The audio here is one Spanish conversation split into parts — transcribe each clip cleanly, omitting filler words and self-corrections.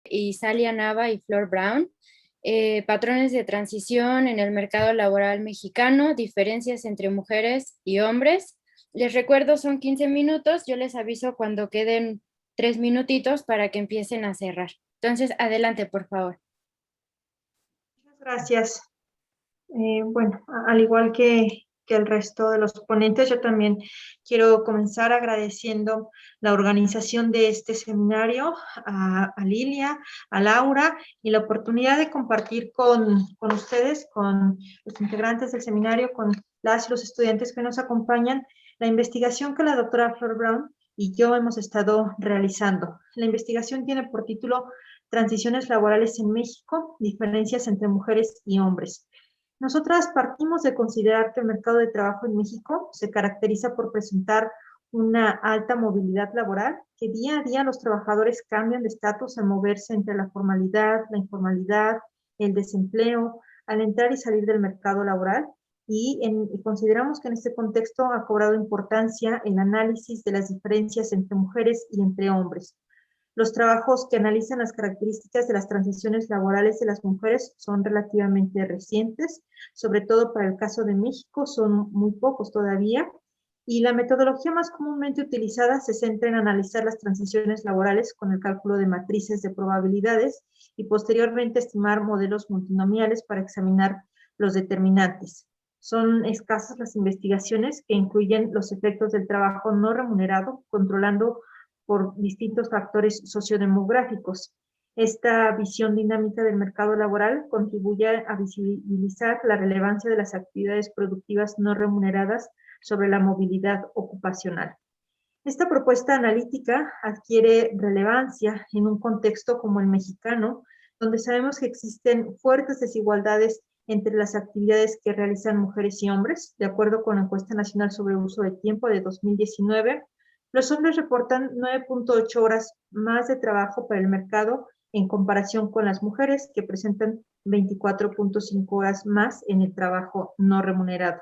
y Salia Nava y Flor Brown. Patrones de transición en el mercado laboral mexicano, diferencias entre mujeres y hombres. Les recuerdo, son 15 minutos, yo les aviso cuando queden 3 minutitos para que empiecen a cerrar. Entonces, adelante, por favor. Muchas gracias. Bueno, al igual que el resto de los ponentes, yo también quiero comenzar agradeciendo la organización de este seminario, a Lilia, a Laura, y la oportunidad de compartir con ustedes, con los integrantes del seminario, con las y los estudiantes que nos acompañan, la investigación que la doctora Flor Brown y yo hemos estado realizando. La investigación tiene por título Transiciones laborales en México, diferencias entre mujeres y hombres. Nosotras partimos de considerar que el mercado de trabajo en México se caracteriza por presentar una alta movilidad laboral, que día a día los trabajadores cambian de estatus al moverse entre la formalidad, la informalidad, el desempleo, al entrar y salir del mercado laboral. Y consideramos que en este contexto ha cobrado importancia el análisis de las diferencias entre mujeres y entre hombres. Los trabajos que analizan las características de las transiciones laborales de las mujeres son relativamente recientes, sobre todo para el caso de México, son muy pocos todavía, y la metodología más comúnmente utilizada se centra en analizar las transiciones laborales con el cálculo de matrices de probabilidades y posteriormente estimar modelos multinomiales para examinar los determinantes. Son escasas las investigaciones que incluyen los efectos del trabajo no remunerado, controlando por distintos factores sociodemográficos. Esta visión dinámica del mercado laboral contribuye a visibilizar la relevancia de las actividades productivas no remuneradas sobre la movilidad ocupacional. Esta propuesta analítica adquiere relevancia en un contexto como el mexicano, donde sabemos que existen fuertes desigualdades entre las actividades que realizan mujeres y hombres. De acuerdo con la Encuesta Nacional sobre Uso de Tiempo de 2019, los hombres reportan 9.8 horas más de trabajo para el mercado en comparación con las mujeres, que presentan 24.5 horas más en el trabajo no remunerado.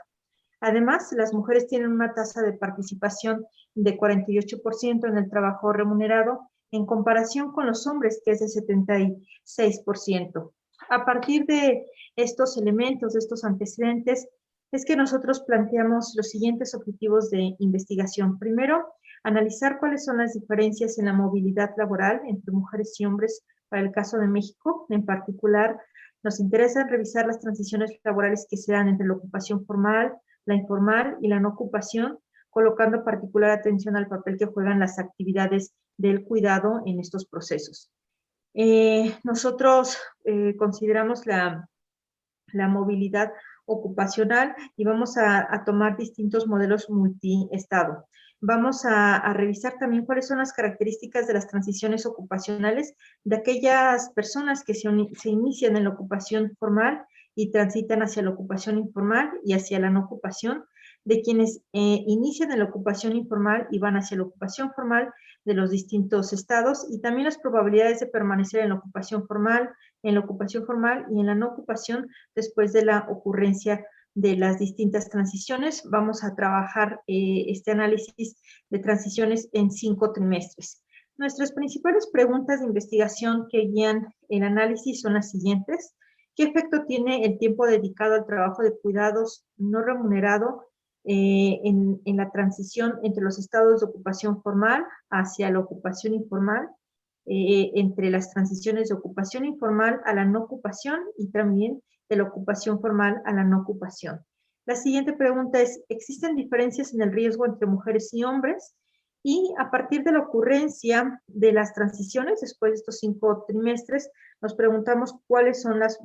Además, las mujeres tienen una tasa de participación de 48% en el trabajo remunerado, en comparación con los hombres, que es de 76%. A partir de estos elementos, de estos antecedentes, es que nosotros planteamos los siguientes objetivos de investigación. Primero, analizar cuáles son las diferencias en la movilidad laboral entre mujeres y hombres para el caso de México. En particular, nos interesa revisar las transiciones laborales que se dan entre la ocupación formal, la informal y la no ocupación, colocando particular atención al papel que juegan las actividades del cuidado en estos procesos. Nosotros consideramos la movilidad ocupacional y vamos a tomar distintos modelos multiestado. Vamos a revisar también cuáles son las características de las transiciones ocupacionales de aquellas personas que se inician en la ocupación formal y transitan hacia la ocupación informal y hacia la no ocupación, de quienes inician en la ocupación informal y van hacia la ocupación formal de los distintos estados, y también las probabilidades de permanecer en la ocupación formal y en la no ocupación después de la ocurrencia de las distintas transiciones. Vamos a trabajar este análisis de transiciones en 5 trimestres. Nuestras principales preguntas de investigación que guían el análisis son las siguientes. ¿Qué efecto tiene el tiempo dedicado al trabajo de cuidados no remunerado en la transición entre los estados de ocupación formal hacia la ocupación informal, entre las transiciones de ocupación informal a la no ocupación y también de la ocupación formal a la no ocupación? La siguiente pregunta es, ¿existen diferencias en el riesgo entre mujeres y hombres? Y a partir de la ocurrencia de las transiciones, después de estos 5 trimestres, nos preguntamos cuáles son las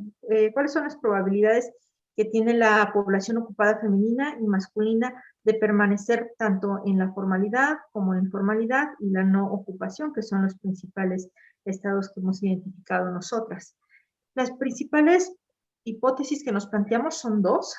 probabilidades que tiene la población ocupada femenina y masculina de permanecer tanto en la formalidad como en la informalidad y la no ocupación, que son los principales estados que hemos identificado nosotras. Las principales hipótesis que nos planteamos son 2.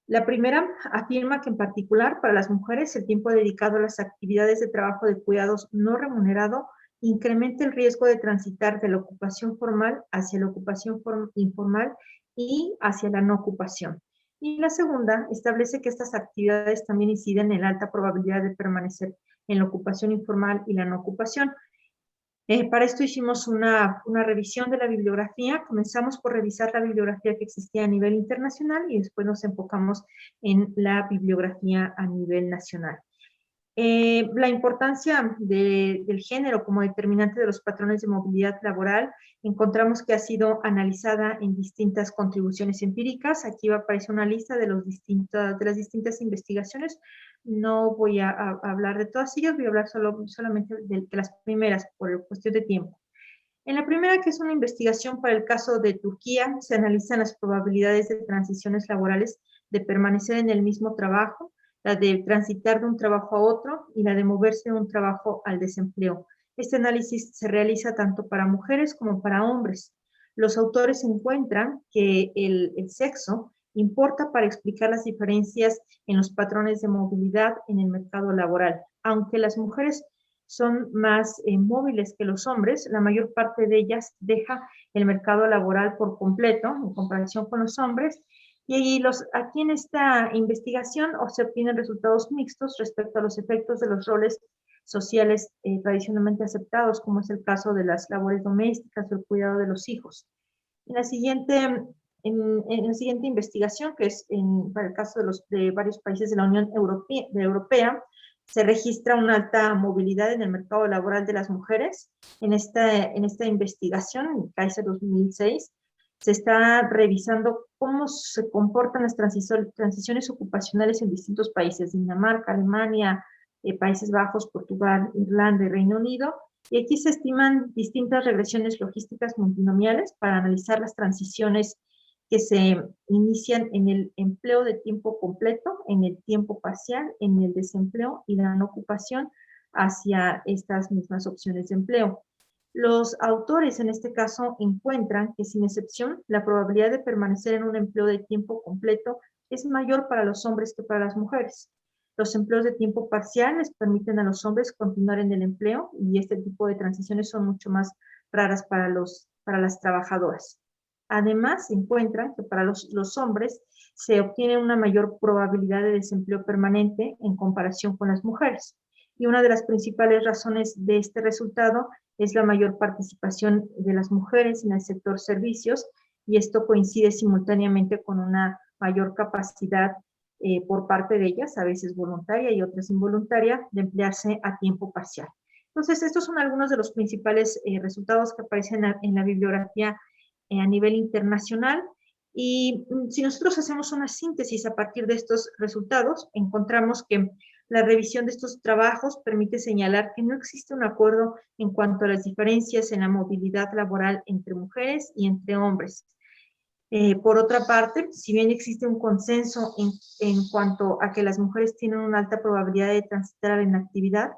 La primera afirma que en particular para las mujeres el tiempo dedicado a las actividades de trabajo de cuidados no remunerado incrementa el riesgo de transitar de la ocupación formal hacia la ocupación informal y hacia la no ocupación. Y la segunda establece que estas actividades también inciden en la alta probabilidad de permanecer en la ocupación informal y la no ocupación. Para esto hicimos una revisión de la bibliografía. Comenzamos por revisar la bibliografía que existía a nivel internacional y después nos enfocamos en la bibliografía a nivel nacional. La importancia del género como determinante de los patrones de movilidad laboral, encontramos que ha sido analizada en distintas contribuciones empíricas. Aquí va a aparecer una lista de las distintas investigaciones. No voy a hablar de todas ellas, voy a hablar solamente de las primeras por cuestión de tiempo. En la primera, que es una investigación para el caso de Turquía, se analizan las probabilidades de transiciones laborales de permanecer en el mismo trabajo, la de transitar de un trabajo a otro y la de moverse de un trabajo al desempleo. Este análisis se realiza tanto para mujeres como para hombres. Los autores encuentran que el sexo importa para explicar las diferencias en los patrones de movilidad en el mercado laboral. Aunque las mujeres son más móviles que los hombres, la mayor parte de ellas deja el mercado laboral por completo en comparación con los hombres. Y aquí en esta investigación se obtienen resultados mixtos respecto a los efectos de los roles sociales tradicionalmente aceptados, como es el caso de las labores domésticas o el cuidado de los hijos. En la siguiente investigación, que es para el caso de varios países de la Unión Europea, se registra una alta movilidad en el mercado laboral de las mujeres. En esta investigación, en Kaiser 2006, se está revisando cómo se comportan las transiciones ocupacionales en distintos países: Dinamarca, Alemania, Países Bajos, Portugal, Irlanda y Reino Unido. Y aquí se estiman distintas regresiones logísticas multinomiales para analizar las transiciones que se inician en el empleo de tiempo completo, en el tiempo parcial, en el desempleo y la no ocupación hacia estas mismas opciones de empleo. Los autores en este caso encuentran que, sin excepción, la probabilidad de permanecer en un empleo de tiempo completo es mayor para los hombres que para las mujeres. Los empleos de tiempo parcial les permiten a los hombres continuar en el empleo y este tipo de transiciones son mucho más raras para las trabajadoras. Además, se encuentran que para los hombres se obtiene una mayor probabilidad de desempleo permanente en comparación con las mujeres. Y una de las principales razones de este resultado es la mayor participación de las mujeres en el sector servicios, y esto coincide simultáneamente con una mayor capacidad por parte de ellas, a veces voluntaria y otras involuntaria, de emplearse a tiempo parcial. Entonces, estos son algunos de los principales resultados que aparecen en la bibliografía a nivel internacional. Y si nosotros hacemos una síntesis a partir de estos resultados, encontramos que la revisión de estos trabajos permite señalar que no existe un acuerdo en cuanto a las diferencias en la movilidad laboral entre mujeres y entre hombres. Por otra parte, si bien existe un consenso en cuanto a que las mujeres tienen una alta probabilidad de transitar a la inactividad,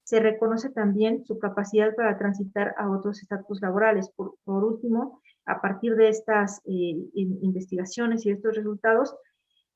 se reconoce también su capacidad para transitar a otros estatus laborales. Por último, a partir de estas investigaciones y de estos resultados,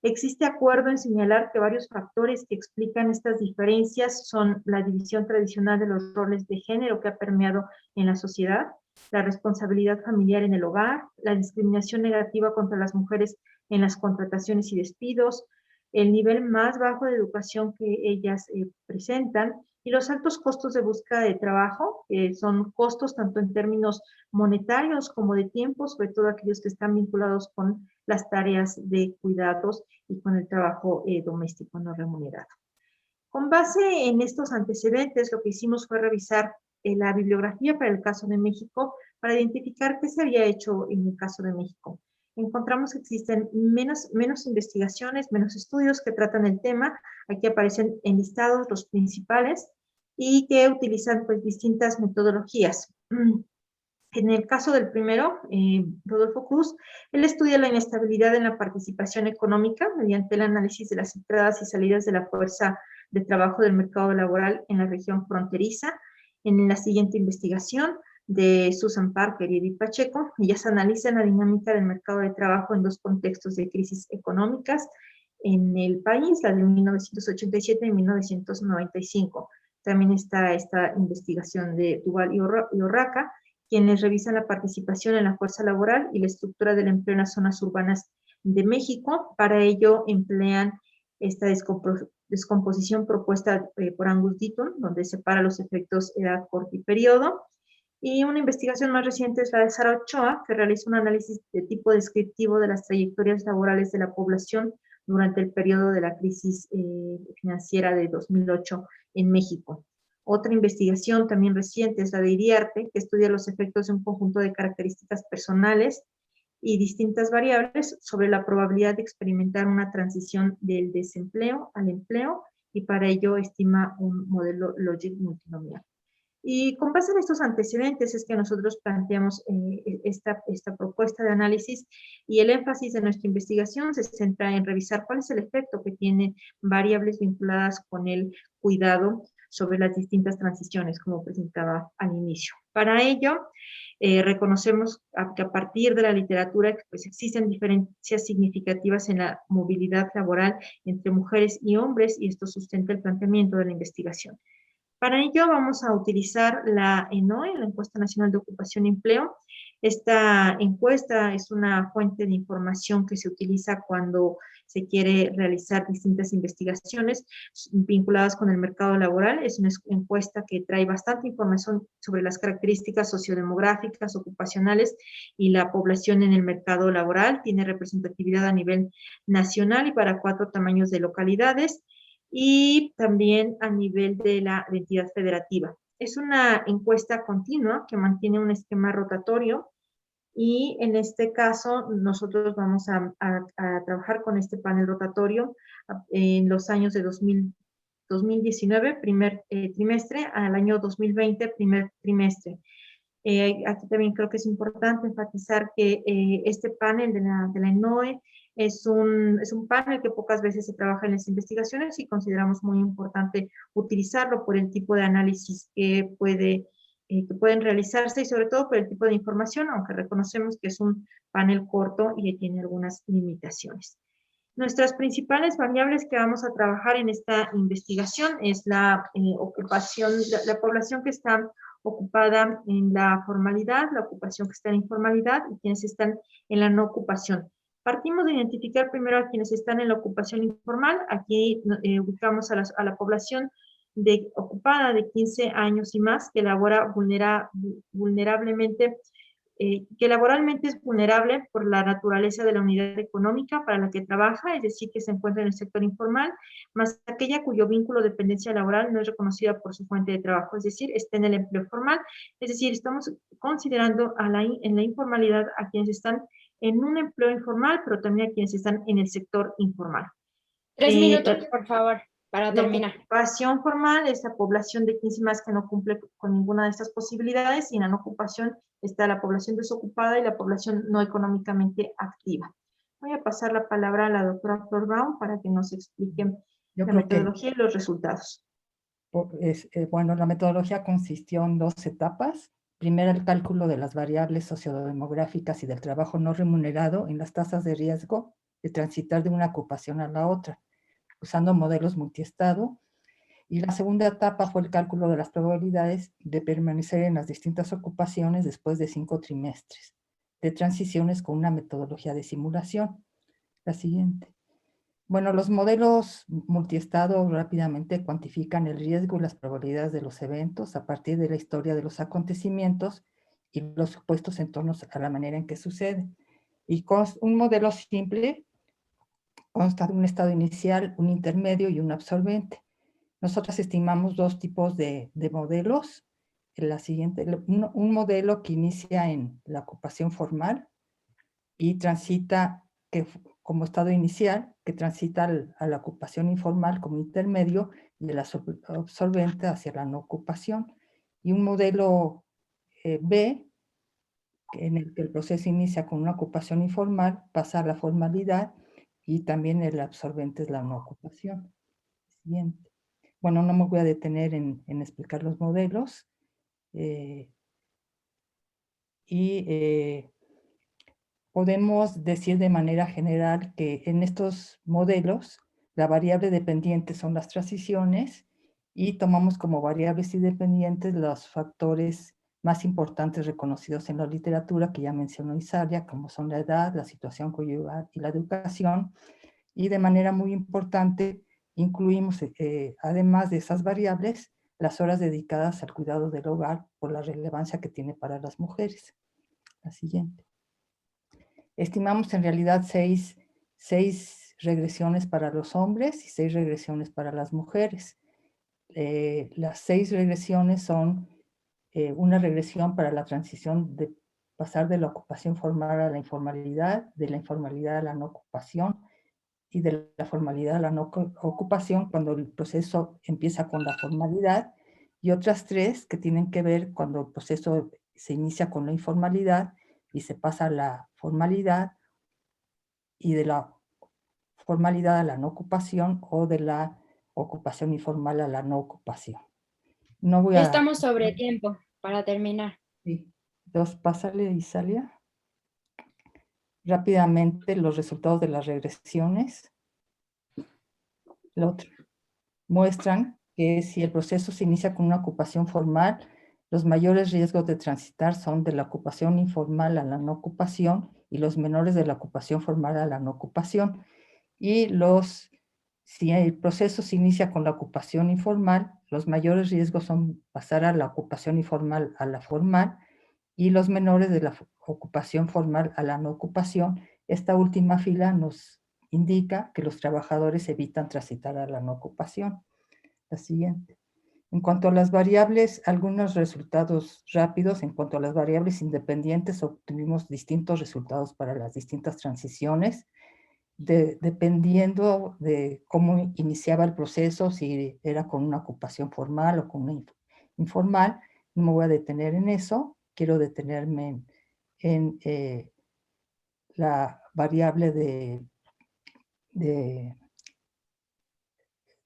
existe acuerdo en señalar que varios factores que explican estas diferencias son la división tradicional de los roles de género que ha permeado en la sociedad, la responsabilidad familiar en el hogar, la discriminación negativa contra las mujeres en las contrataciones y despidos, el nivel más bajo de educación que ellas presentan, y los altos costos de búsqueda de trabajo, que son costos tanto en términos monetarios como de tiempo, sobre todo aquellos que están vinculados con las tareas de cuidados y con el trabajo doméstico no remunerado. Con base en estos antecedentes, lo que hicimos fue revisar la bibliografía para el caso de México para identificar qué se había hecho en el caso de México. Encontramos que existen menos investigaciones, menos estudios que tratan el tema. Aquí aparecen enlistados los principales y que utilizan pues distintas metodologías. En el caso del primero, Rodolfo Cruz, él estudia la inestabilidad en la participación económica mediante el análisis de las entradas y salidas de la fuerza de trabajo del mercado laboral en la región fronteriza. En la siguiente investigación de Susan Parker y Edith Pacheco, ellas analizan la dinámica del mercado de trabajo en dos contextos de crisis económicas en el país, la de 1987 y 1995. También está esta investigación de Duval y Orraca, quienes revisan la participación en la fuerza laboral y la estructura del empleo en las zonas urbanas de México. Para ello emplean esta descomposición propuesta por Angus Deaton, donde separa los efectos edad, corte y periodo. Y una investigación más reciente es la de Sara Ochoa, que realiza un análisis de tipo descriptivo de las trayectorias laborales de la población durante el periodo de la crisis financiera de 2008 en México. Otra investigación también reciente es la de Iriarte, que estudia los efectos de un conjunto de características personales y distintas variables sobre la probabilidad de experimentar una transición del desempleo al empleo, y para ello estima un modelo Logic multinomial. Y con base en estos antecedentes es que nosotros planteamos esta propuesta de análisis, y el énfasis de nuestra investigación se centra en revisar cuál es el efecto que tienen variables vinculadas con el cuidado sobre las distintas transiciones, como presentaba al inicio. Para ello, reconocemos que a partir de la literatura pues, existen diferencias significativas en la movilidad laboral entre mujeres y hombres, y esto sustenta el planteamiento de la investigación. Para ello vamos a utilizar la ENOE, la Encuesta Nacional de Ocupación y Empleo. Esta encuesta es una fuente de información que se utiliza cuando se quiere realizar distintas investigaciones vinculadas con el mercado laboral. Es una encuesta que trae bastante información sobre las características sociodemográficas, ocupacionales y la población en el mercado laboral. Tiene representatividad a nivel nacional y para 4 tamaños de localidades, y también a nivel de la entidad federativa. Es una encuesta continua que mantiene un esquema rotatorio, y en este caso nosotros vamos a trabajar con este panel rotatorio en los años de 2019, primer trimestre, al año 2020, primer trimestre. Aquí también creo que es importante enfatizar que este panel de la ENOE es un panel que pocas veces se trabaja en las investigaciones, y consideramos muy importante utilizarlo por el tipo de análisis que pueden realizarse, y sobre todo por el tipo de información, aunque reconocemos que es un panel corto y tiene algunas limitaciones. Nuestras principales variables que vamos a trabajar en esta investigación es la ocupación, la población que está ocupada en la formalidad, la ocupación que está en informalidad y quienes están en la no ocupación. Partimos de identificar primero a quienes están en la ocupación informal. Aquí ubicamos a la población ocupada de 15 años y más que labora vulnerablemente, que laboralmente es vulnerable por la naturaleza de la unidad económica para la que trabaja, es decir, que se encuentra en el sector informal, más aquella cuyo vínculo de dependencia laboral no es reconocida por su fuente de trabajo, es decir, está en el empleo formal. Es decir, estamos considerando en la informalidad a quienes están en un empleo informal, pero también a quienes están en el sector informal. 3 minutos, por favor, para La terminar. ocupación formal es la población de 15 más que no cumple con ninguna de estas posibilidades, y en la no ocupación está la población desocupada y la población no económicamente activa. Voy a pasar la palabra a la doctora Flor Brown para que nos explique Yo la creo que, metodología y los resultados. bueno, la metodología consistió en 2 etapas. Primero, el cálculo de las variables sociodemográficas y del trabajo no remunerado en las tasas de riesgo de transitar de una ocupación a la otra, usando modelos multiestado. Y la segunda etapa fue el cálculo de las probabilidades de permanecer en las distintas ocupaciones después de 5 trimestres de transiciones con una metodología de simulación. La siguiente. Bueno, los modelos multiestado rápidamente cuantifican el riesgo y las probabilidades de los eventos a partir de la historia de los acontecimientos y los supuestos en torno a la manera en que sucede. Y con un modelo simple consta de un estado inicial, un intermedio y un absorbente. Nosotros estimamos 2 tipos de modelos. La siguiente, un modelo que inicia en la ocupación formal y transita como estado inicial, que transita a la ocupación informal como intermedio, y el absorbente hacia la no ocupación. Y un modelo B, en el que el proceso inicia con una ocupación informal, pasa a la formalidad, y también el absorbente es la no ocupación. Siguiente. Bueno, no me voy a detener en explicar los modelos. Podemos decir de manera general que en estos modelos la variable dependiente son las transiciones, y tomamos como variables independientes los factores más importantes reconocidos en la literatura que ya mencionó Isalia, como son la edad, la situación conyugal y la educación. Y de manera muy importante incluimos, además de esas variables, las horas dedicadas al cuidado del hogar por la relevancia que tiene para las mujeres. La siguiente. Estimamos en realidad seis regresiones para los hombres y 6 regresiones para las mujeres. Las 6 regresiones son una regresión para la transición de pasar de la ocupación formal a la informalidad, de la informalidad a la no ocupación y de la formalidad a la no ocupación cuando el proceso empieza con la formalidad, y otras 3 que tienen que ver cuando el proceso se inicia con la informalidad y se pasa a la formalidad, y de la formalidad a la no ocupación o de la ocupación informal a la no ocupación. No voy Ya a... estamos sobre tiempo para terminar. Sí. Entonces, pásale, Isalia. Rápidamente los resultados de las regresiones. La otra. Muestran que si el proceso se inicia con una ocupación formal, los mayores riesgos de transitar son de la ocupación informal a la no ocupación y los menores de la ocupación formal a la no ocupación. Y si el proceso se inicia con la ocupación informal, los mayores riesgos son pasar a la ocupación informal a la formal y los menores de la ocupación formal a la no ocupación. Esta última fila nos indica que los trabajadores evitan transitar a la no ocupación. La siguiente. En cuanto a las variables, algunos resultados rápidos. En cuanto a las variables independientes, obtuvimos distintos resultados para las distintas transiciones, dependiendo de cómo iniciaba el proceso, si era con una ocupación formal o con una informal. No me voy a detener en eso. Quiero detenerme en la variable de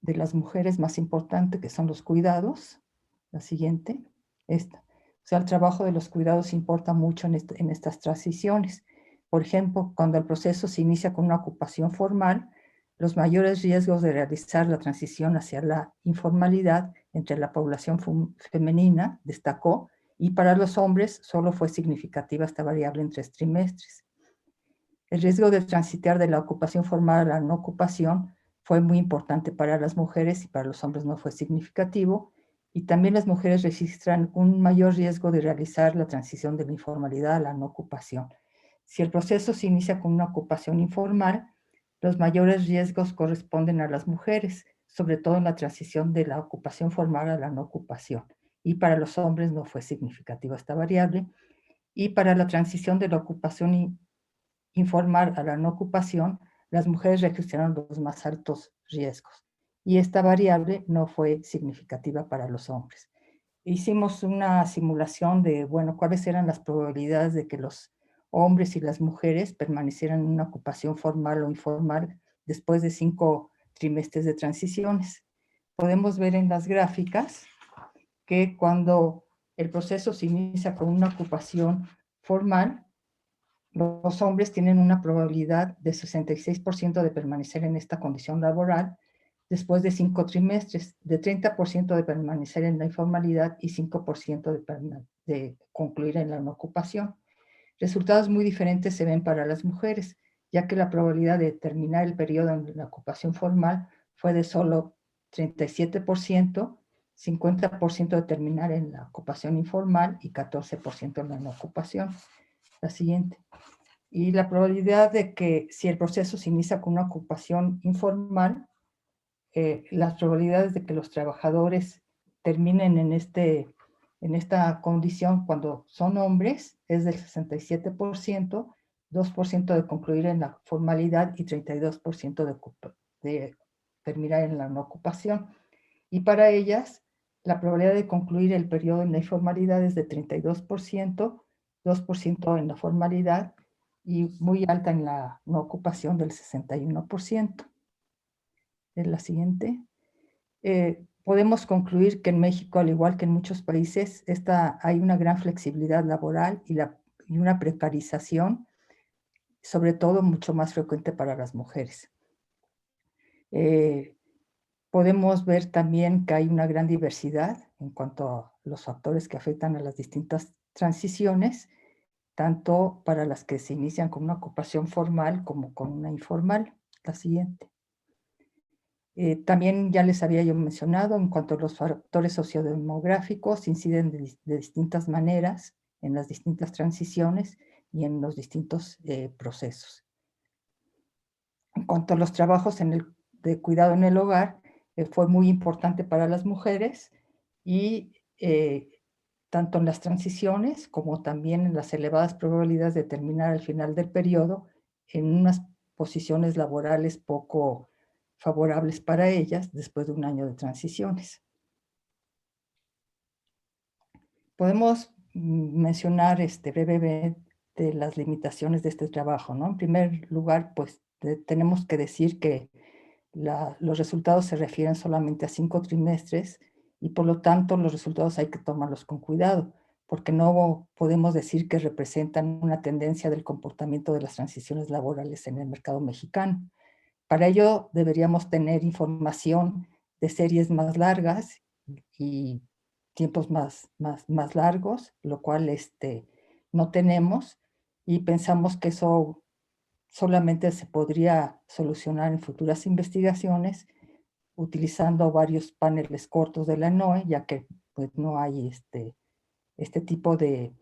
las mujeres más importante, que son los cuidados. La siguiente, esta. O sea, el trabajo de los cuidados importa mucho en estas transiciones. Por ejemplo, cuando el proceso se inicia con una ocupación formal, los mayores riesgos de realizar la transición hacia la informalidad entre la población femenina destacó, y para los hombres solo fue significativa esta variable en 3 trimestres. El riesgo de transitar de la ocupación formal a la no ocupación fue muy importante para las mujeres y para los hombres no fue significativo. Y también las mujeres registran un mayor riesgo de realizar la transición de la informalidad a la no ocupación. Si el proceso se inicia con una ocupación informal, los mayores riesgos corresponden a las mujeres, sobre todo en la transición de la ocupación formal a la no ocupación. Y para los hombres no fue significativa esta variable. Y para la transición de la ocupación informal a la no ocupación, las mujeres registraron los más altos riesgos. Y esta variable no fue significativa para los hombres. Hicimos una simulación de, bueno, cuáles eran las probabilidades de que los hombres y las mujeres permanecieran en una ocupación formal o informal después de 5 trimestres de transiciones. Podemos ver en las gráficas que cuando el proceso se inicia con una ocupación formal, los hombres tienen una probabilidad de 66% de permanecer en esta condición laboral después de 5 trimestres, de 30% de permanecer en la informalidad y 5% de concluir en la no ocupación. Resultados muy diferentes se ven para las mujeres, ya que la probabilidad de terminar el periodo en la ocupación formal fue de solo 37%, 50% de terminar en la ocupación informal y 14% en la no ocupación. La siguiente. Y la probabilidad de que si el proceso se inicia con una ocupación informal, las probabilidades de que los trabajadores terminen en esta condición cuando son hombres es del 67%, 2% de concluir en la formalidad y 32% de terminar en la no ocupación. Y para ellas, la probabilidad de concluir el periodo en la informalidad es de 32%, 2% en la formalidad y muy alta en la no ocupación del 61%. Es la siguiente. Podemos concluir que en México, al igual que en muchos países, hay una gran flexibilidad laboral y una precarización, sobre todo mucho más frecuente para las mujeres. Podemos ver también que hay una gran diversidad en cuanto a los factores que afectan a las distintas transiciones, tanto para las que se inician con una ocupación formal como con una informal. La siguiente. También ya les había yo mencionado, en cuanto a los factores sociodemográficos, inciden de distintas maneras en las distintas transiciones y en los distintos procesos. En cuanto a los trabajos de cuidado en el hogar, fue muy importante para las mujeres y tanto en las transiciones como también en las elevadas probabilidades de terminar al final del periodo en unas posiciones laborales poco favorables para ellas después de un año de transiciones. Podemos mencionar brevemente las limitaciones de este trabajo, ¿no? En primer lugar, pues tenemos que decir que los resultados se refieren solamente a 5 trimestres y por lo tanto los resultados hay que tomarlos con cuidado, porque no podemos decir que representan una tendencia del comportamiento de las transiciones laborales en el mercado mexicano. Para ello deberíamos tener información de series más largas y tiempos más largos, lo cual no tenemos y pensamos que eso solamente se podría solucionar en futuras investigaciones utilizando varios paneles cortos de la NOE, ya que pues, no hay este tipo de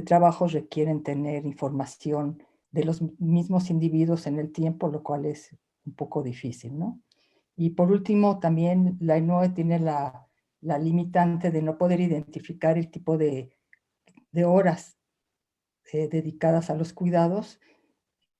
trabajos requieren tener información de los mismos individuos en el tiempo, lo cual es un poco difícil, ¿no? Y por último, también la NOE tiene la limitante de no poder identificar el tipo de horas dedicadas a los cuidados.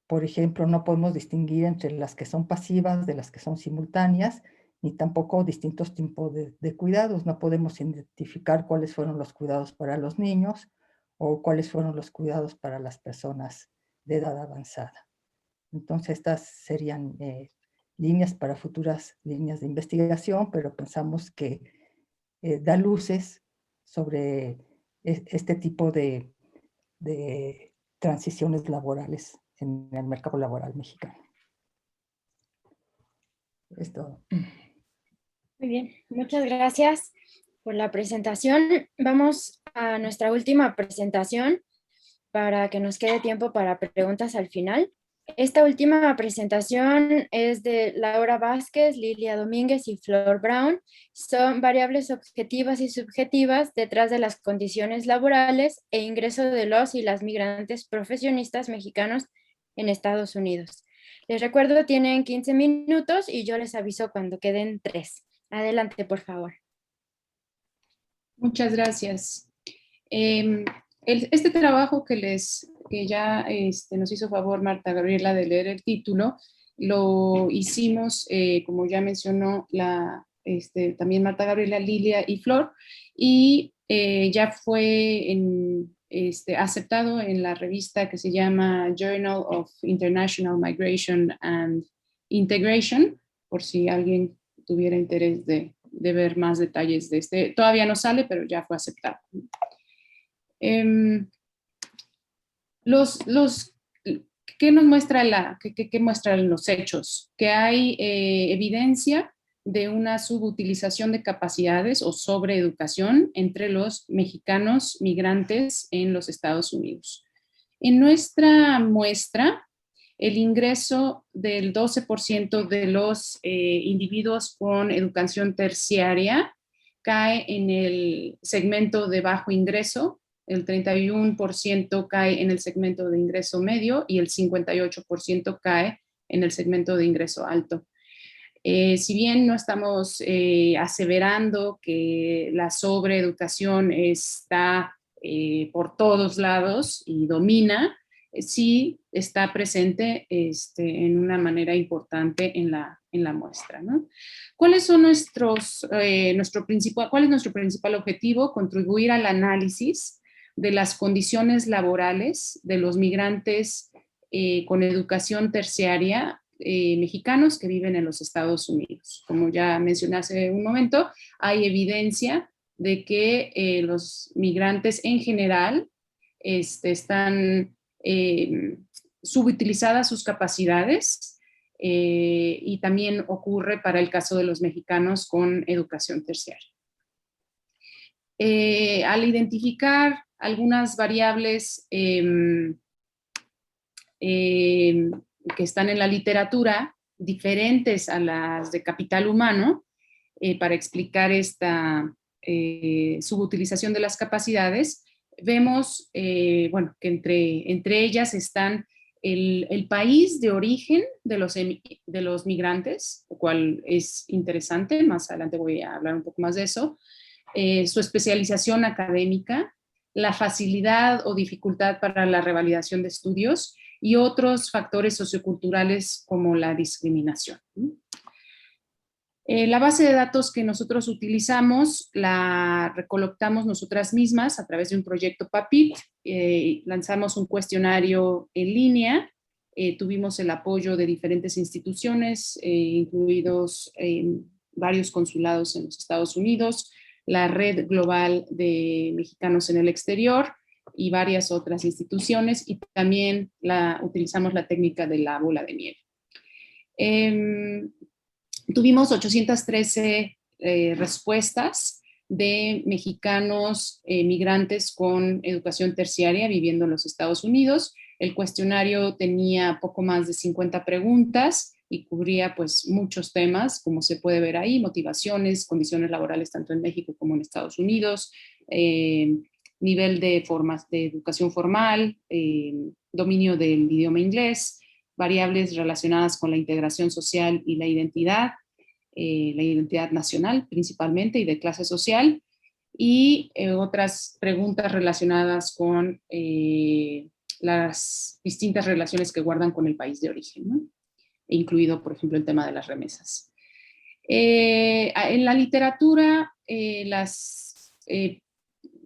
Por ejemplo, no podemos distinguir entre las que son pasivas de las que son simultáneas, ni tampoco distintos tipos de cuidados. No podemos identificar cuáles fueron los cuidados para los niños o cuáles fueron los cuidados para las personas de edad avanzada. Entonces, estas serían líneas para futuras líneas de investigación, pero pensamos que da luces sobre este tipo de transiciones laborales en el mercado laboral mexicano. Esto. Muy bien, muchas gracias por la presentación. Vamos a nuestra última presentación para que nos quede tiempo para preguntas al final. Esta última presentación es de Laura Vázquez, Lilia Domínguez y Flor Brown. Son variables objetivas y subjetivas detrás de las condiciones laborales e ingreso de los y las migrantes profesionistas mexicanos en Estados Unidos. Les recuerdo, tienen 15 minutos y yo les aviso cuando queden 3. Adelante, por favor. Muchas gracias. Este trabajo que ya nos hizo favor Marta Gabriela de leer el título, lo hicimos, como ya mencionó también Marta Gabriela, Lilia y Flor, y ya fue aceptado en la revista que se llama Journal of International Migration and Integration, por si alguien tuviera interés de ver más detalles de este. Todavía no sale, pero ya fue aceptado. ¿Qué nos muestra qué muestran los hechos? Que hay evidencia de una subutilización de capacidades o sobreeducación entre los mexicanos migrantes en los Estados Unidos. En nuestra muestra, el ingreso del 12% de los individuos con educación terciaria cae en el segmento de bajo ingreso, el 31% cae en el segmento de ingreso medio y el 58% cae en el segmento de ingreso alto. Si bien no estamos aseverando que la sobreeducación está por todos lados y domina, sí está presente en una manera importante en la muestra, ¿no? ¿Cuál es nuestro principal objetivo? Contribuir al análisis de las condiciones laborales de los migrantes con educación terciaria mexicanos que viven en los Estados Unidos. Como ya mencioné hace un momento, hay evidencia de que los migrantes en general están subutilizadas sus capacidades y también ocurre para el caso de los mexicanos con educación terciaria. Al identificar algunas variables que están en la literatura diferentes a las de capital humano para explicar esta subutilización de las capacidades, vemos bueno, que entre ellas están el país de origen de los migrantes, lo cual es interesante, más adelante voy a hablar un poco más de eso, su especialización académica, la facilidad o dificultad para la revalidación de estudios y otros factores socioculturales como la discriminación. La base de datos que nosotros utilizamos la recolectamos nosotras mismas a través de un proyecto PAPIT. Lanzamos un cuestionario en línea, tuvimos el apoyo de diferentes instituciones, incluidos varios consulados en los Estados Unidos, la Red Global de Mexicanos en el Exterior y varias otras instituciones, y también utilizamos la técnica de la bola de nieve. Tuvimos 813 respuestas de mexicanos migrantes con educación terciaria viviendo en los Estados Unidos. El cuestionario tenía poco más de 50 preguntas y cubría pues muchos temas, como se puede ver ahí: motivaciones, condiciones laborales tanto en México como en Estados Unidos, nivel de educación formal, dominio del idioma inglés, variables relacionadas con la integración social y la identidad nacional principalmente y de clase social, y otras preguntas relacionadas con las distintas relaciones que guardan con el país de origen, ¿no? Incluido, por ejemplo, el tema de las remesas. En la literatura,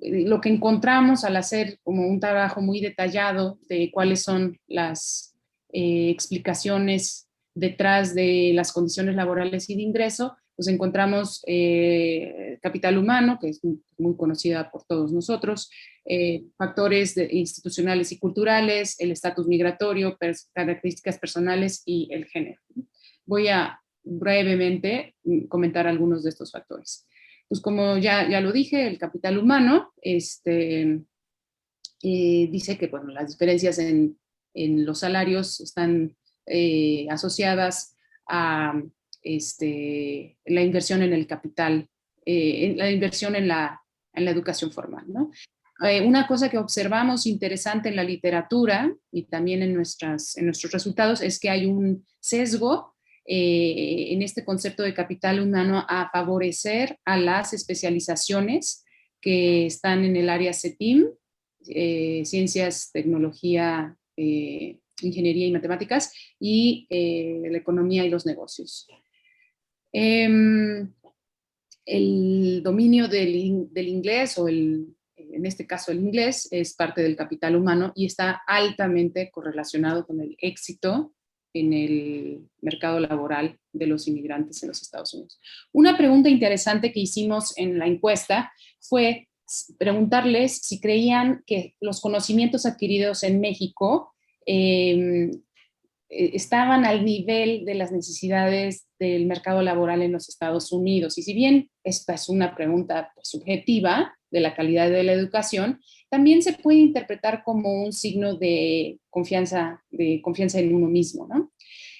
lo que encontramos al hacer como un trabajo muy detallado de cuáles son las explicaciones detrás de las condiciones laborales y de ingreso, pues encontramos capital humano, que es muy conocida por todos nosotros, factores institucionales y culturales, el estatus migratorio, características personales y el género. Voy a brevemente comentar algunos de estos factores. Pues como ya lo dije, el capital humano dice que bueno, las diferencias en los salarios están asociadas a la inversión en el capital, la inversión en la educación formal, ¿no? Una cosa que observamos interesante en la literatura y también en nuestros resultados es que hay un sesgo en este concepto de capital humano a favorecer a las especializaciones que están en el área CETIM, ciencias, tecnología, ingeniería y matemáticas, y la economía y los negocios. El dominio del inglés, o en este caso el inglés, es parte del capital humano y está altamente correlacionado con el éxito en el mercado laboral de los inmigrantes en los Estados Unidos. Una pregunta interesante que hicimos en la encuesta fue preguntarles si creían que los conocimientos adquiridos en México estaban al nivel de las necesidades del mercado laboral en los Estados Unidos. Y si bien esta es una pregunta subjetiva de la calidad de la educación, también se puede interpretar como un signo de confianza en uno mismo, ¿no?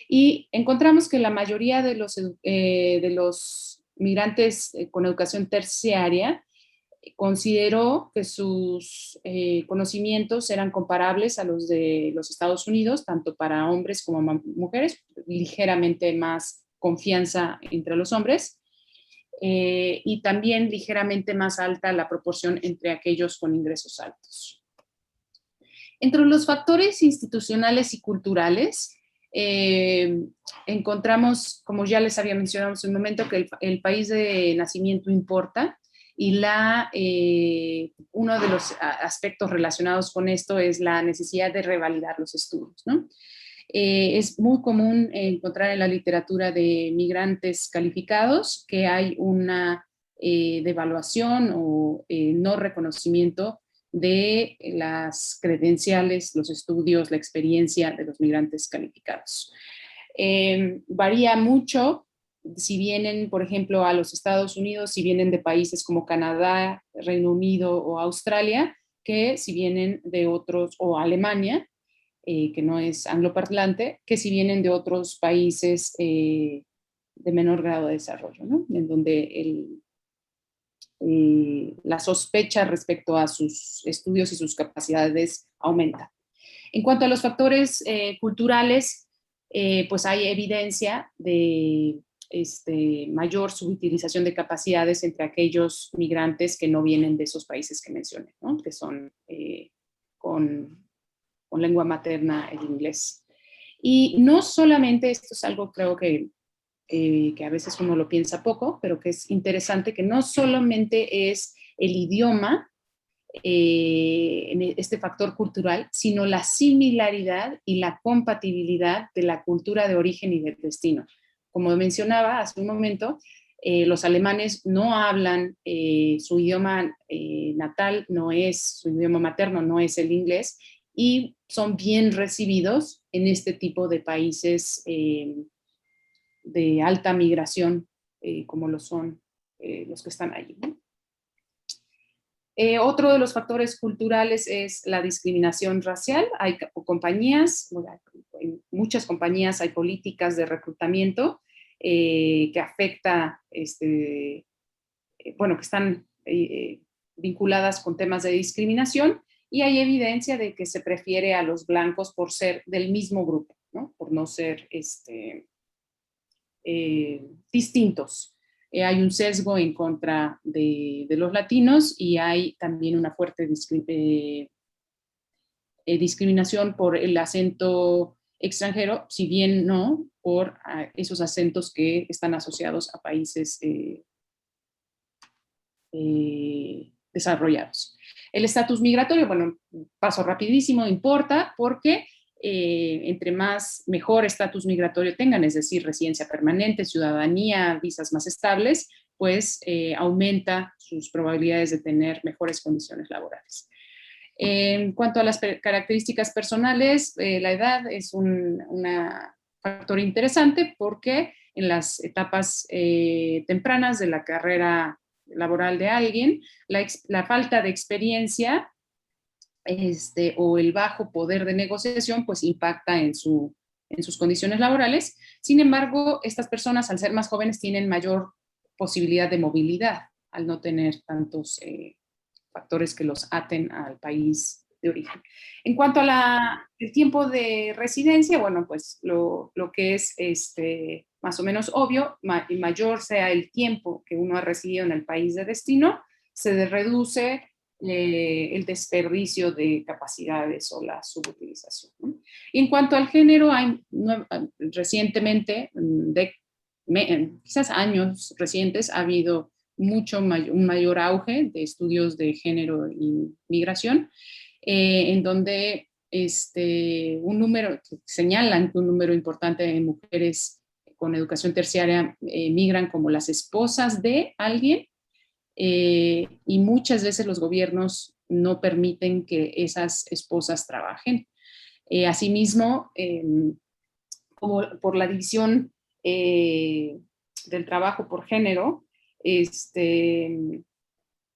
Y encontramos que la mayoría de los migrantes con educación terciaria consideró que sus conocimientos eran comparables a los de los Estados Unidos, tanto para hombres como mujeres, ligeramente más confianza entre los hombres, y también ligeramente más alta la proporción entre aquellos con ingresos altos. Entre los factores institucionales y culturales, encontramos, como ya les había mencionado hace un momento, que el país de nacimiento importa, y uno de los aspectos relacionados con esto es la necesidad de revalidar los estudios, ¿no? Es muy común encontrar en la literatura de migrantes calificados que hay una devaluación o no reconocimiento de las credenciales, los estudios, la experiencia de los migrantes calificados. Varía mucho si vienen, por ejemplo, a los Estados Unidos, si vienen de países como Canadá, Reino Unido o Australia, que si vienen de otros, o Alemania, que no es angloparlante, que si vienen de otros países de menor grado de desarrollo, ¿no? En donde la sospecha respecto a sus estudios y sus capacidades aumenta. En cuanto a los factores culturales, pues hay evidencia de mayor subutilización de capacidades entre aquellos migrantes que no vienen de esos países que mencioné, ¿no? Que son con lengua materna el inglés. Y no solamente, esto es algo creo que a veces uno lo piensa poco, pero que es interesante, que no solamente es el idioma, este factor cultural, sino la similaridad y la compatibilidad de la cultura de origen y de destino. Como mencionaba hace un momento, los alemanes no hablan, su idioma natal no es, su idioma materno no es el inglés, y son bien recibidos en este tipo de países de alta migración, como lo son los que están allí, ¿no? Otro de los factores culturales es la discriminación racial. Hay compañías, en muchas compañías hay políticas de reclutamiento que afecta, bueno, que están vinculadas con temas de discriminación, y hay evidencia de que se prefiere a los blancos por ser del mismo grupo, ¿no? Por no ser distintos. Hay un sesgo en contra de los latinos, y hay también una fuerte discriminación por el acento extranjero, si bien no por esos acentos que están asociados a países desarrollados. El estatus migratorio, bueno, paso rapidísimo, importa porque entre más mejor estatus migratorio tengan, es decir, residencia permanente, ciudadanía, visas más estables, pues aumenta sus probabilidades de tener mejores condiciones laborales. En cuanto a las características personales, la edad es un factor interesante porque en las etapas tempranas de la carrera laboral de alguien, la falta de experiencia o el bajo poder de negociación pues impacta en sus condiciones laborales. Sin embargo, estas personas, al ser más jóvenes, tienen mayor posibilidad de movilidad al no tener tantos factores que los aten al país de origen. En cuanto a el tiempo de residencia, bueno, pues lo que es más o menos obvio, mayor sea el tiempo que uno ha residido en el país de destino, se reduce el desperdicio de capacidades o la subutilización, ¿no? Y en cuanto al género, hay recientemente, quizás años recientes, ha habido un mayor auge de estudios de género y migración, en donde señalan que un número importante de mujeres con educación terciaria migran como las esposas de alguien, y muchas veces los gobiernos no permiten que esas esposas trabajen. Asimismo, como por la división del trabajo por género,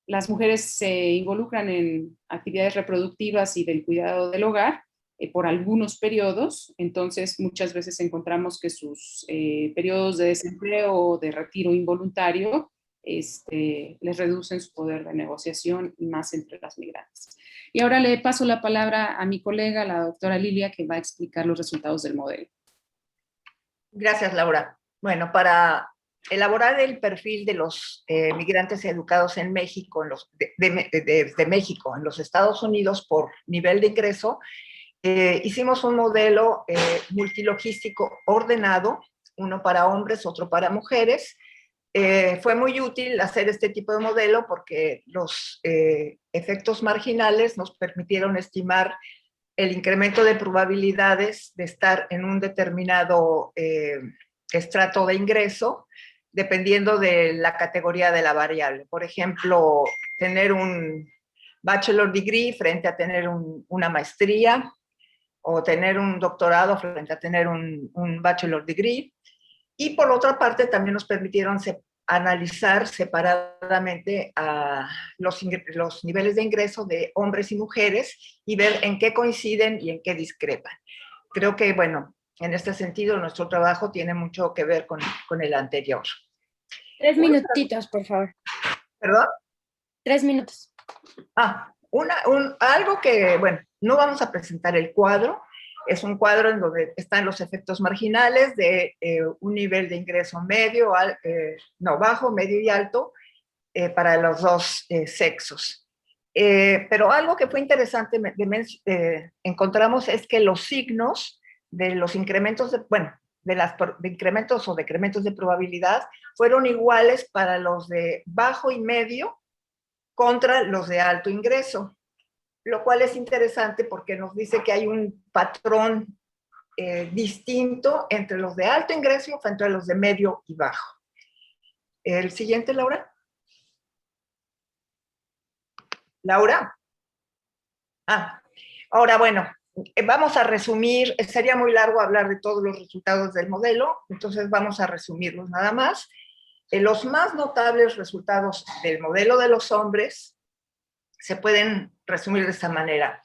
las mujeres se involucran en actividades reproductivas y del cuidado del hogar por algunos periodos. Entonces muchas veces encontramos que sus periodos de desempleo o de retiro involuntario les reducen su poder de negociación, y más entre las migrantes. Y ahora le paso la palabra a mi colega, la doctora Lilia, que va a explicar los resultados del modelo. Gracias, Laura. Bueno, para elaborar el perfil de los migrantes educados en México, de México, en los Estados Unidos por nivel de ingreso, hicimos un modelo multilogístico ordenado, uno para hombres, otro para mujeres. Fue muy útil hacer este tipo de modelo porque los efectos marginales nos permitieron estimar el incremento de probabilidades de estar en un determinado estrato de ingreso, dependiendo de la categoría de la variable. Por ejemplo, tener un bachelor degree frente a tener una maestría, o tener un doctorado frente a tener un bachelor degree. Y por otra parte, también nos permitieron analizar separadamente a los niveles de ingreso de hombres y mujeres y ver en qué coinciden y en qué discrepan. Creo que, bueno, en este sentido, nuestro trabajo tiene mucho que ver con el anterior. 3 minutitos, por favor. ¿Perdón? 3 minutos. Algo que, bueno, no vamos a presentar el cuadro, es un cuadro en donde están los efectos marginales de un nivel de ingreso medio, bajo, medio y alto para los dos sexos. Pero algo que fue interesante encontramos es que los signos de los incrementos de incrementos o decrementos de probabilidad fueron iguales para los de bajo y medio contra los de alto ingreso, lo cual es interesante porque nos dice que hay un patrón distinto entre los de alto ingreso frente a los de medio y bajo. El siguiente, Laura. Laura. Ahora, bueno, vamos a resumir, sería muy largo hablar de todos los resultados del modelo, entonces vamos a resumirlos nada más. Los más notables resultados del modelo de los hombres se pueden resumir de esta manera.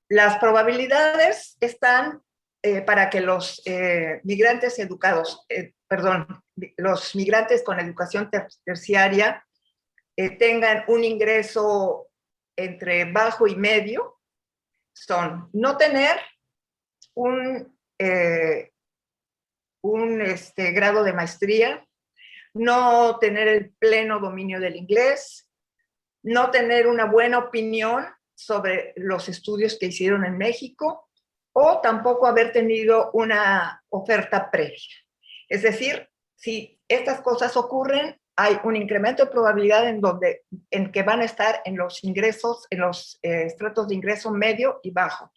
Las probabilidades están para que los migrantes educados, los migrantes con educación terciaria tengan un ingreso entre bajo y medio, son no tener un grado de maestría, no tener el pleno dominio del inglés, no tener una buena opinión sobre los estudios que hicieron en México, o tampoco haber tenido una oferta previa. Es decir, si estas cosas ocurren, hay un incremento de probabilidad en que van a estar en los ingresos, en los estratos de ingreso medio y bajo.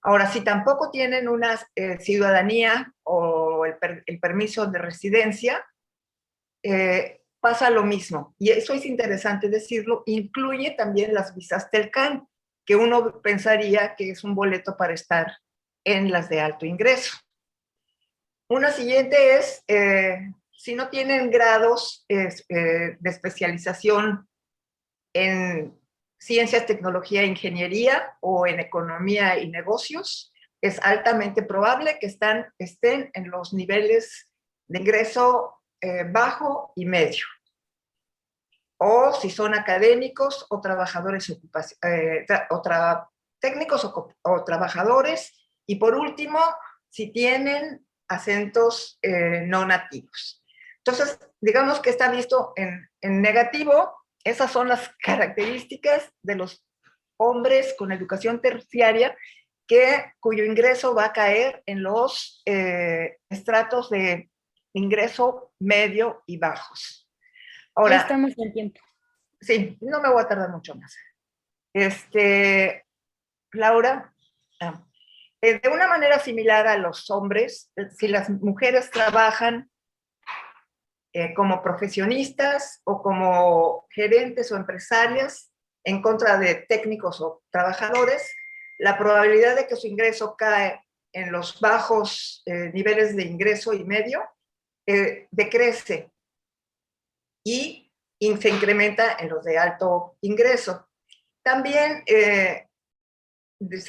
Ahora, si tampoco tienen una ciudadanía o el permiso de residencia, pasa lo mismo. Y eso es interesante decirlo, incluye también las visas Telcán, que uno pensaría que es un boleto para estar en las de alto ingreso. Una siguiente es, si no tienen grados de especialización en ciencias, tecnología, ingeniería o en economía y negocios, es altamente probable que estén en los niveles de ingreso bajo y medio. O si son académicos o trabajadores técnicos o trabajadores. Y por último, si tienen acentos no nativos. Entonces, digamos que está visto en negativo. Esas son las características de los hombres con educación terciaria cuyo ingreso va a caer en los estratos de ingreso medio y bajos. Ahora, ya estamos en tiempo. Sí, no me voy a tardar mucho más. Laura, de una manera similar a los hombres, si las mujeres trabajan como profesionistas o como gerentes o empresarias en contra de técnicos o trabajadores, la probabilidad de que su ingreso cae en los bajos niveles de ingreso y medio decrece y se incrementa en los de alto ingreso. También se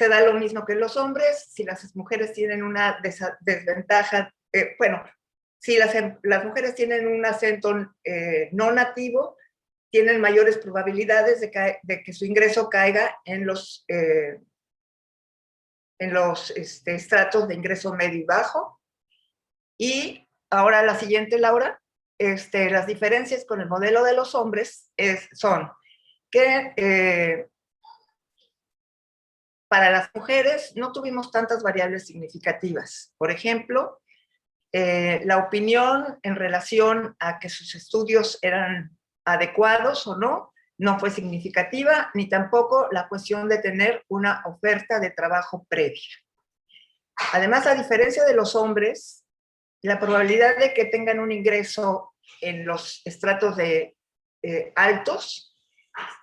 da lo mismo que en los hombres. Si las mujeres tienen una desventaja, si las mujeres tienen un acento no nativo, tienen mayores probabilidades de que su ingreso caiga en los estratos de ingreso medio y bajo. Y ahora la siguiente, Laura. Las diferencias con el modelo de los hombres son que para las mujeres no tuvimos tantas variables significativas. Por ejemplo, la opinión en relación a que sus estudios eran adecuados o no fue significativa, ni tampoco la cuestión de tener una oferta de trabajo previa. Además, a diferencia de los hombres, la probabilidad de que tengan un ingreso en los estratos altos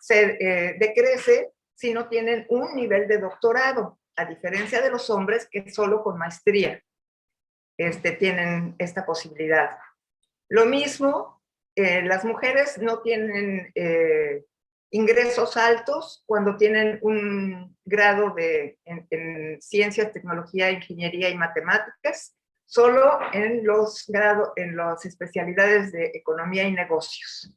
se decrece si no tienen un nivel de doctorado, a diferencia de los hombres que solo con maestría tienen esta posibilidad. Lo mismo las mujeres no tienen ingresos altos cuando tienen un grado en ciencias, tecnología, ingeniería y matemáticas, solo en las especialidades de economía y negocios.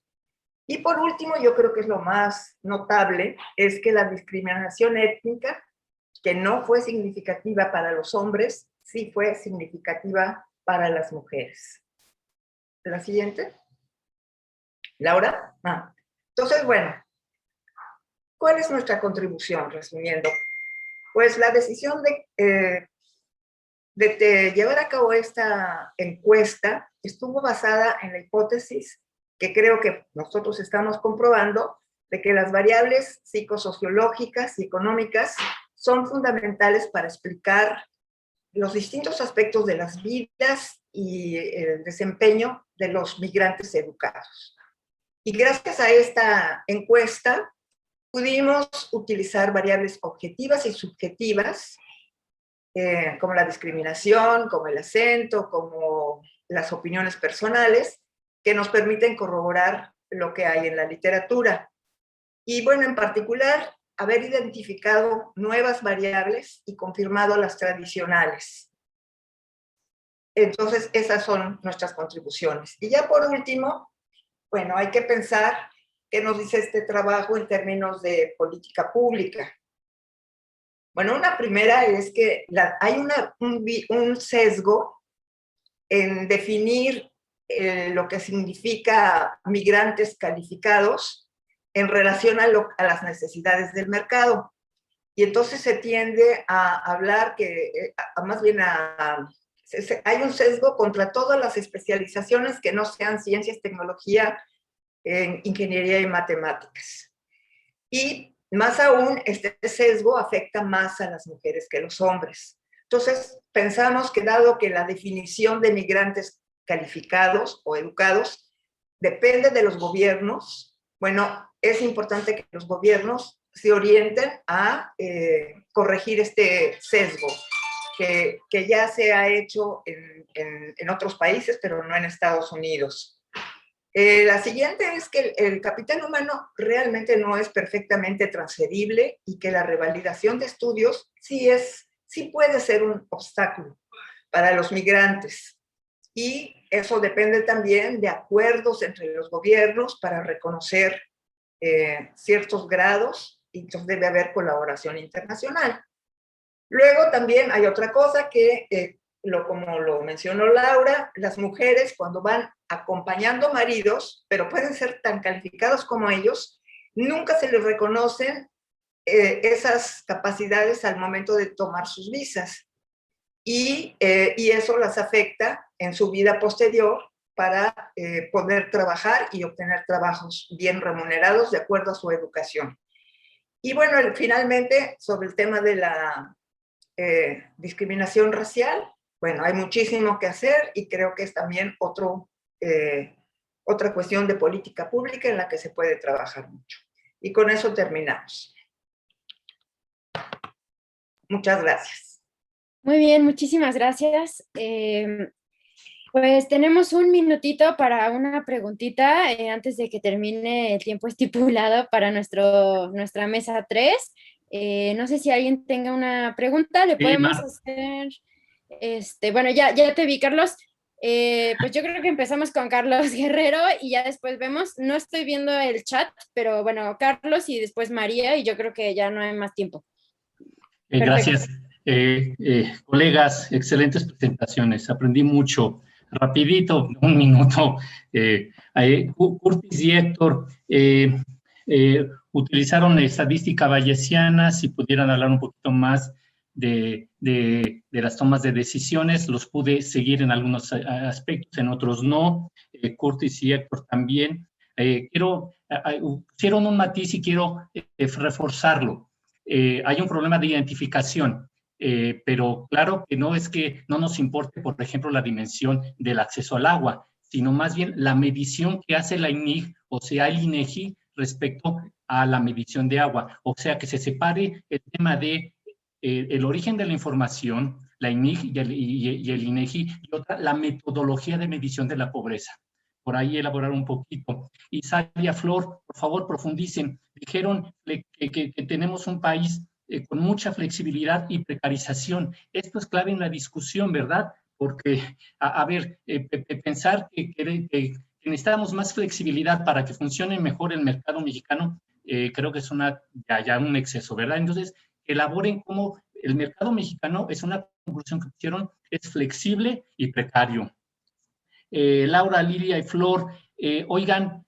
Y por último, yo creo que es lo más notable, es que la discriminación étnica, que no fue significativa para los hombres, sí fue significativa para las mujeres. ¿La siguiente? ¿Laura? Entonces, bueno, ¿cuál es nuestra contribución, resumiendo? Pues la decisión de llevar a cabo esta encuesta estuvo basada en la hipótesis que creo que nosotros estamos comprobando, de que las variables psicosociológicas y económicas son fundamentales para explicar los distintos aspectos de las vidas y el desempeño de los migrantes educados. Y gracias a esta encuesta pudimos utilizar variables objetivas y subjetivas, como la discriminación, como el acento, como las opiniones personales, que nos permiten corroborar lo que hay en la literatura. Y bueno, en particular, haber identificado nuevas variables y confirmado las tradicionales. Entonces, esas son nuestras contribuciones. Y ya por último, bueno, hay que pensar qué nos dice este trabajo en términos de política pública. Bueno, una primera es que hay un sesgo en definir lo que significa migrantes calificados en relación a las necesidades del mercado. Y entonces se tiende a hablar hay un sesgo contra todas las especializaciones que no sean ciencias, tecnología, ingeniería y matemáticas. Y más aún, este sesgo afecta más a las mujeres que a los hombres. Entonces, pensamos que dado que la definición de migrantes calificados o educados depende de los gobiernos, bueno, es importante que los gobiernos se orienten a corregir este sesgo, que ya se ha hecho en otros países, pero no en Estados Unidos. La siguiente es que el capital humano realmente no es perfectamente transferible y que la revalidación de estudios sí puede ser un obstáculo para los migrantes. Y eso depende también de acuerdos entre los gobiernos para reconocer ciertos grados, y entonces debe haber colaboración internacional. Luego también hay otra cosa que, como lo mencionó Laura, las mujeres cuando van acompañando maridos, pero pueden ser tan calificados como ellos, nunca se les reconocen esas capacidades al momento de tomar sus visas. Y eso las afecta en su vida posterior para poder trabajar y obtener trabajos bien remunerados de acuerdo a su educación. Y bueno, finalmente, sobre el tema de la discriminación racial, bueno, hay muchísimo que hacer y creo que es también otra cuestión de política pública en la que se puede trabajar mucho. Y con eso terminamos. Muchas gracias. Muy bien, muchísimas gracias. Pues tenemos un minutito para una preguntita antes de que termine el tiempo estipulado para nuestra mesa 3. No sé si alguien tenga una pregunta, le podemos hacer. Bueno, ya te vi, Carlos. Pues yo creo que empezamos con Carlos Guerrero y ya después vemos. No estoy viendo el chat, pero bueno, Carlos y después María, y yo creo que ya no hay más tiempo. Gracias. Colegas, excelentes presentaciones. Aprendí mucho. Rapidito, un minuto. Curtis y Héctor utilizaron estadística bayesiana. Si pudieran hablar un poquito más de las tomas de decisiones, los pude seguir en algunos aspectos, en otros no. Curtis y Héctor también. Pusieron un matiz y quiero reforzarlo. Hay un problema de identificación. Pero claro que no es que no nos importe, por ejemplo, la dimensión del acceso al agua, sino más bien la medición que hace la INIG, o sea, el INEGI, respecto a la medición de agua. O sea, que se separe el tema de el origen de la información, la INIG y el INEGI, y otra, la metodología de medición de la pobreza. por ahí elaborar un poquito. Y Salia, Flor, por favor, profundicen. Dijeron que tenemos un país con mucha flexibilidad y precarización. Esto es clave en la discusión, ¿verdad? Porque, a ver, pensar que necesitamos más flexibilidad para que funcione mejor el mercado mexicano, creo que es ya un exceso, ¿verdad? Entonces, elaboren cómo el mercado mexicano, es una conclusión que hicieron, es flexible y precario. Laura, Lilia y Flor, oigan,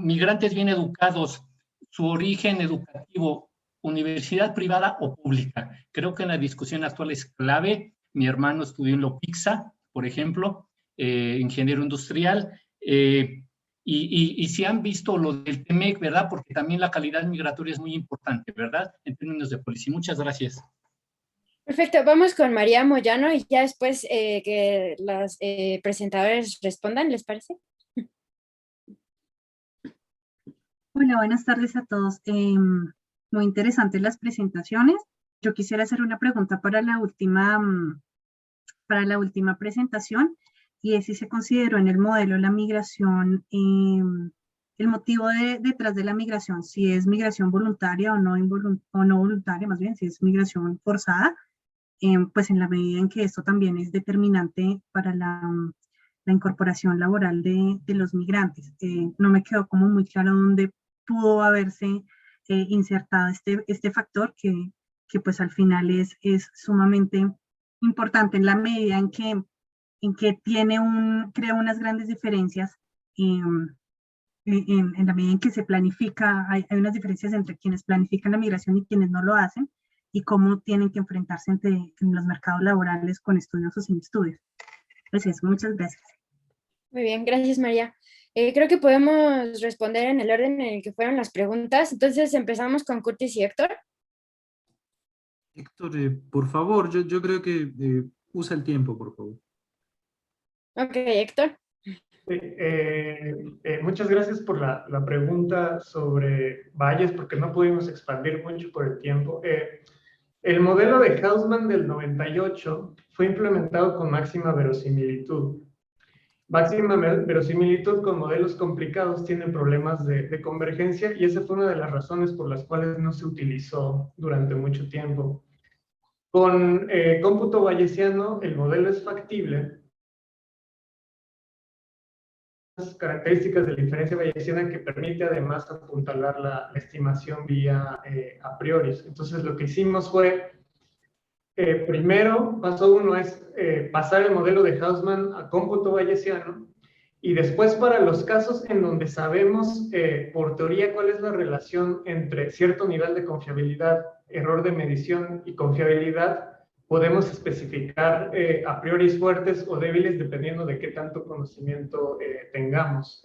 migrantes bien educados, su origen educativo, universidad privada o pública. Creo que en la discusión actual es clave. Mi hermano estudió en Lopixa, por ejemplo, ingeniero industrial, y si han visto lo del TEMEC, ¿verdad? Porque también la calidad migratoria es muy importante, ¿verdad? En términos de policía. Muchas gracias. Perfecto, vamos con María Moyano y ya después que los presentadores respondan, ¿les parece? Hola, buenas tardes a todos. Muy interesantes las presentaciones. Yo quisiera hacer una pregunta para la última presentación, y es si se consideró en el modelo la migración, el motivo detrás de la migración, si es migración voluntaria o no voluntaria, más bien si es migración forzada, pues en la medida en que esto también es determinante para la incorporación laboral de los migrantes. No me quedó como muy claro dónde pudo haberse insertado este factor que pues al final es sumamente importante en la medida en que crea unas grandes diferencias en la medida en que se planifica. Hay unas diferencias entre quienes planifican la migración y quienes no lo hacen, y cómo tienen que enfrentarse en los mercados laborales con estudios o sin estudios. Pues eso, muchas gracias. Muy bien, gracias María. Creo que podemos responder en el orden en el que fueron las preguntas. Entonces empezamos con Curtis y Héctor. Héctor, por favor, yo creo que usa el tiempo, por favor. Ok, Héctor. Muchas gracias por la pregunta sobre valles, porque no pudimos expandir mucho por el tiempo. El modelo de Hausman del 98 fue implementado con máxima verosimilitud. Máxima verosimilitud con modelos complicados tiene problemas de convergencia, y esa fue una de las razones por las cuales no se utilizó durante mucho tiempo. Con cómputo bayesiano el modelo es factible. Las características de la inferencia bayesiana que permite además apuntalar la estimación vía a priori. Entonces lo que hicimos fue, primero, paso uno es pasar el modelo de Hausman a cómputo bayesiano, y después para los casos en donde sabemos por teoría cuál es la relación entre cierto nivel de confiabilidad, error de medición y confiabilidad, podemos especificar a priori fuertes o débiles dependiendo de qué tanto conocimiento tengamos.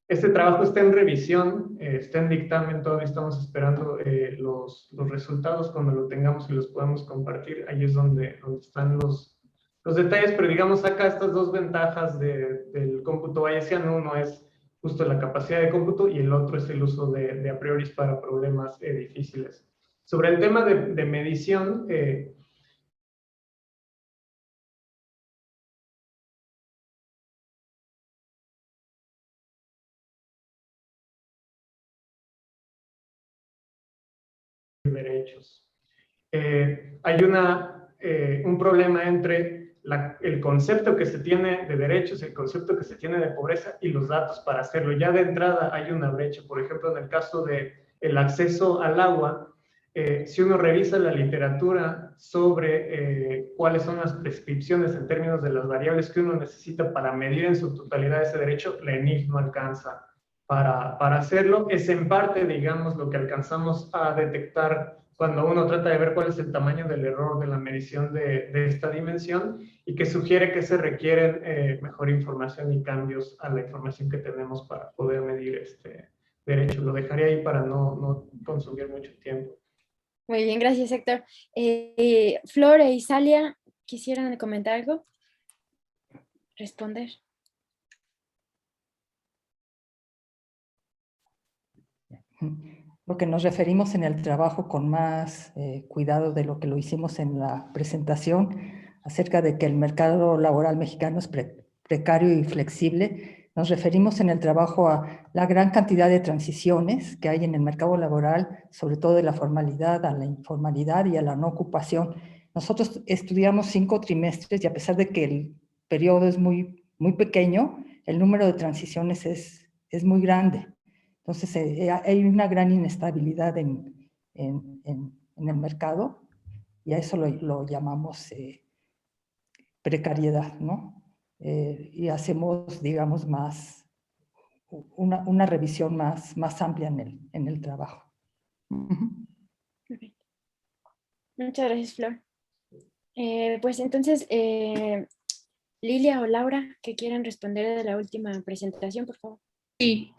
Este trabajo está en revisión, está en dictamen, todavía estamos esperando los resultados. Cuando lo tengamos y los podamos compartir, ahí es donde están los detalles, pero digamos acá estas dos ventajas del cómputo bayesiano: uno es justo la capacidad de cómputo y el otro es el uso de a priori para problemas difíciles. Sobre el tema de medición, derechos. Hay un problema entre el concepto que se tiene de derechos, el concepto que se tiene de pobreza y los datos para hacerlo. Ya de entrada hay una brecha. Por ejemplo, en el caso del acceso al agua, si uno revisa la literatura sobre cuáles son las prescripciones en términos de las variables que uno necesita para medir en su totalidad ese derecho, la ENIF no alcanza para hacerlo. Es en parte, digamos, lo que alcanzamos a detectar cuando uno trata de ver cuál es el tamaño del error de la medición de esta dimensión, y que sugiere que se requieren mejor información y cambios a la información que tenemos para poder medir este derecho. Lo dejaré ahí para no consumir mucho tiempo. Muy bien, gracias Héctor. Flor e Isalia, ¿quisieran comentar algo? ¿Responder? Lo que nos referimos en el trabajo con más cuidado de lo que lo hicimos en la presentación, acerca de que el mercado laboral mexicano es precario y flexible, nos referimos en el trabajo a la gran cantidad de transiciones que hay en el mercado laboral, sobre todo de la formalidad a la informalidad y a la no ocupación. Nosotros estudiamos 5 trimestres y a pesar de que el periodo es muy pequeño, el número de transiciones es muy grande. Entonces hay una gran inestabilidad en el mercado y a eso lo llamamos precariedad, ¿no? Y hacemos, digamos, una revisión más amplia en el trabajo. Muchas gracias, Flor. Pues entonces, Lilia o Laura, que quieran responder de la última presentación, por favor. Sí,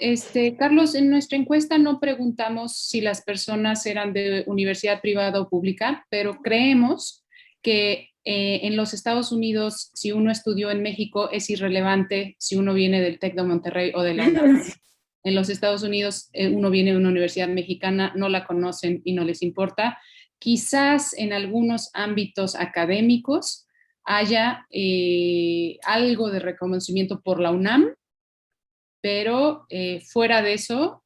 Carlos, en nuestra encuesta no preguntamos si las personas eran de universidad privada o pública, pero creemos que en los Estados Unidos, si uno estudió en México, es irrelevante si uno viene del TEC de Monterrey o de la UNAM. En los Estados Unidos, uno viene de una universidad mexicana, no la conocen y no les importa. Quizás en algunos ámbitos académicos haya algo de reconocimiento por la UNAM, pero fuera de eso,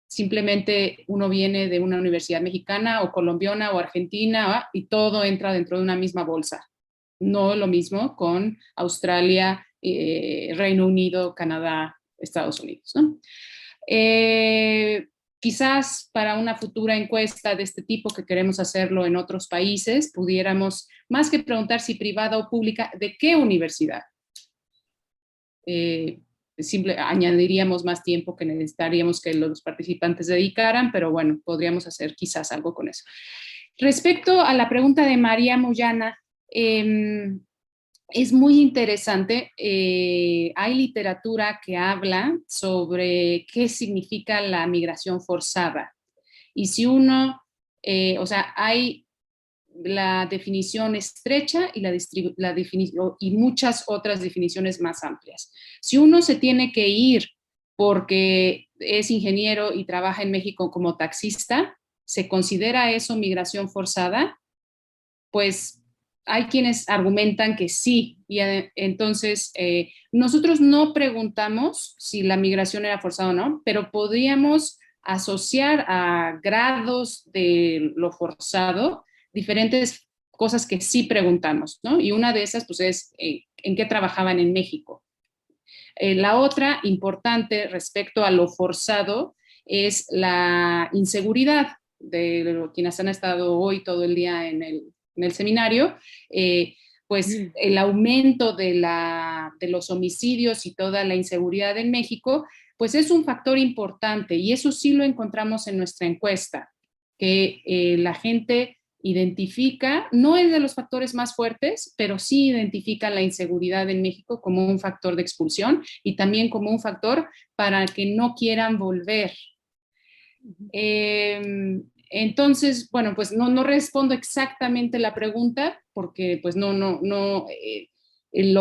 simplemente uno viene de una universidad mexicana o colombiana o argentina y todo entra dentro de una misma bolsa. No lo mismo con Australia, Reino Unido, Canadá, Estados Unidos, ¿no? Quizás para una futura encuesta de este tipo que queremos hacerlo en otros países, pudiéramos, más que preguntar si privada o pública, ¿de qué universidad? Añadiríamos más tiempo que necesitaríamos que los participantes dedicaran, pero bueno, podríamos hacer quizás algo con eso. Respecto a la pregunta de María Moyana, es muy interesante. Hay literatura que habla sobre qué significa la migración forzada. Y si uno, hay la definición estrecha y y muchas otras definiciones más amplias. Si uno se tiene que ir porque es ingeniero y trabaja en México como taxista, ¿se considera eso migración forzada? Pues hay quienes argumentan que sí, y entonces nosotros no preguntamos si la migración era forzada o no, pero podríamos asociar a grados de lo forzado diferentes cosas que sí preguntamos, ¿no? Y una de esas, pues, es ¿en qué trabajaban en México? La otra importante respecto a lo forzado es la inseguridad de quienes han estado hoy todo el día en el seminario, pues el aumento de los homicidios y toda la inseguridad en México, pues es un factor importante y eso sí lo encontramos en nuestra encuesta, que la gente identifica, no es de los factores más fuertes, pero sí identifica la inseguridad en México como un factor de expulsión y también como un factor para que no quieran volver. Entonces, bueno, pues no respondo exactamente la pregunta porque pues lo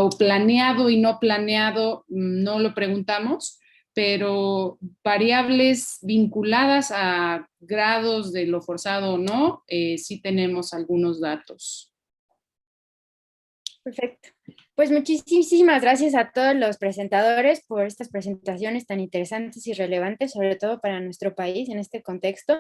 planeado y no planeado no lo preguntamos, pero variables vinculadas a grados de lo forzado o no, sí tenemos algunos datos. Perfecto. Pues muchísimas gracias a todos los presentadores por estas presentaciones tan interesantes y relevantes, sobre todo para nuestro país en este contexto.